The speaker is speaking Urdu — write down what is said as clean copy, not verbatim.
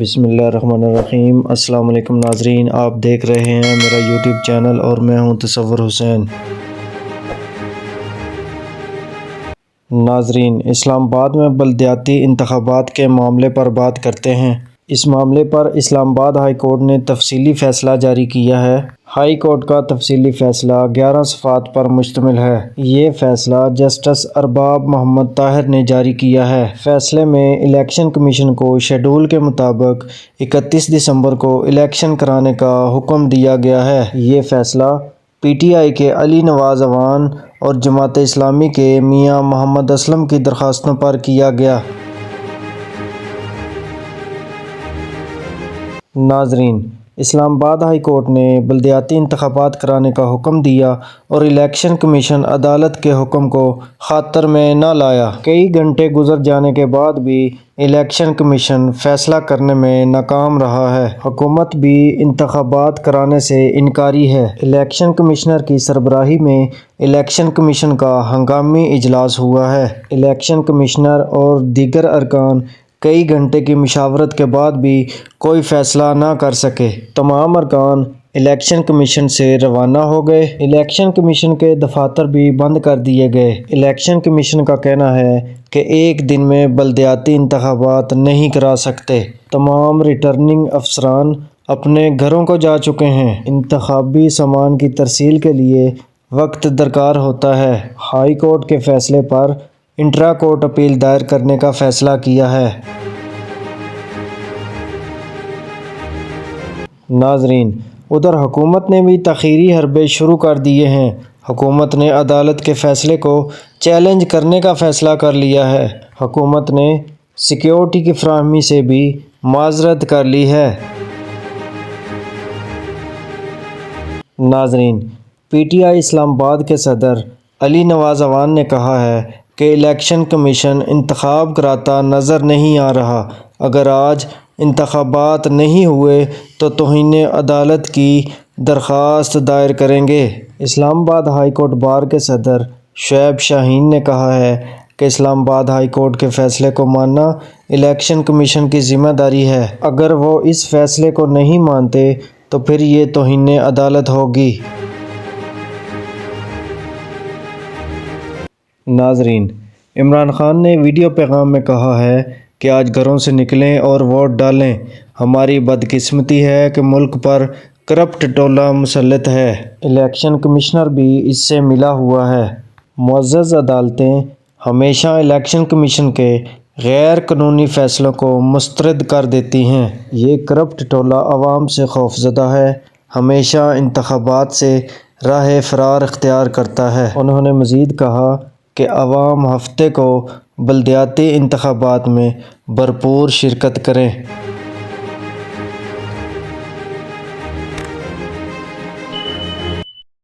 بسم اللہ الرحمن الرحیم۔ السلام علیکم ناظرین، آپ دیکھ رہے ہیں میرا یوٹیوب چینل اور میں ہوں تصور حسین۔ ناظرین، اسلام آباد میں بلدیاتی انتخابات کے معاملے پر بات کرتے ہیں۔ اس معاملے پر اسلام آباد ہائی کورٹ نے تفصیلی فیصلہ جاری کیا ہے۔ ہائی کورٹ کا تفصیلی فیصلہ 11 صفحات پر مشتمل ہے۔ یہ فیصلہ جسٹس ارباب محمد طاہر نے جاری کیا ہے۔ فیصلے میں الیکشن کمیشن کو شیڈول کے مطابق 31 دسمبر کو الیکشن کرانے کا حکم دیا گیا ہے۔ یہ فیصلہ پی ٹی آئی کے علی نواز اعوان اور جماعت اسلامی کے میاں محمد اسلم کی درخواستوں پر کیا گیا۔ ناظرین، اسلام آباد ہائی کورٹ نے بلدیاتی انتخابات کرانے کا حکم دیا اور الیکشن کمیشن عدالت کے حکم کو خاطر میں نہ لایا۔ کئی گھنٹے گزر جانے کے بعد بھی الیکشن کمیشن فیصلہ کرنے میں ناکام رہا ہے۔ حکومت بھی انتخابات کرانے سے انکاری ہے۔ الیکشن کمشنر کی سربراہی میں الیکشن کمیشن کا ہنگامی اجلاس ہوا ہے۔ الیکشن کمشنر اور دیگر ارکان کئی گھنٹے کی مشاورت کے بعد بھی کوئی فیصلہ نہ کر سکے۔ تمام ارکان الیکشن کمیشن سے روانہ ہو گئے۔ الیکشن کمیشن کے دفاتر بھی بند کر دیے گئے۔ الیکشن کمیشن کا کہنا ہے کہ ایک دن میں بلدیاتی انتخابات نہیں کرا سکتے۔ تمام ریٹرننگ افسران اپنے گھروں کو جا چکے ہیں۔ انتخابی سامان کی ترسیل کے لیے وقت درکار ہوتا ہے۔ ہائی کورٹ کے فیصلے پر انٹرا کورٹ اپیل دائر کرنے کا فیصلہ کیا ہے۔ ناظرین، ادھر حکومت نے بھی تاخیری حربے شروع کر دیے ہیں۔ حکومت نے عدالت کے فیصلے کو چیلنج کرنے کا فیصلہ کر لیا ہے۔ حکومت نے سیکیورٹی کی فراہمی سے بھی معذرت کر لی ہے۔ ناظرین، پی ٹی آئی اسلام آباد کے صدر علی نواز اعوان نے کہا ہے کہ الیکشن کمیشن انتخاب کراتا نظر نہیں آ رہا۔ اگر آج انتخابات نہیں ہوئے تو توہین عدالت کی درخواست دائر کریں گے۔ اسلام آباد ہائی کورٹ بار کے صدر شعیب شاہین نے کہا ہے کہ اسلام آباد ہائی کورٹ کے فیصلے کو ماننا الیکشن کمیشن کی ذمہ داری ہے۔ اگر وہ اس فیصلے کو نہیں مانتے تو پھر یہ توہین عدالت ہوگی۔ ناظرین، عمران خان نے ویڈیو پیغام میں کہا ہے کہ آج گھروں سے نکلیں اور ووٹ ڈالیں۔ ہماری بدقسمتی ہے کہ ملک پر کرپٹ ٹولہ مسلط ہے۔ الیکشن کمشنر بھی اس سے ملا ہوا ہے۔ معزز عدالتیں ہمیشہ الیکشن کمیشن کے غیر قانونی فیصلوں کو مسترد کر دیتی ہیں۔ یہ کرپٹ ٹولہ عوام سے خوفزدہ ہے، ہمیشہ انتخابات سے راہ فرار اختیار کرتا ہے۔ انہوں نے مزید کہا کہ عوام ہفتے کو بلدیاتی انتخابات میں بھرپور شرکت کریں۔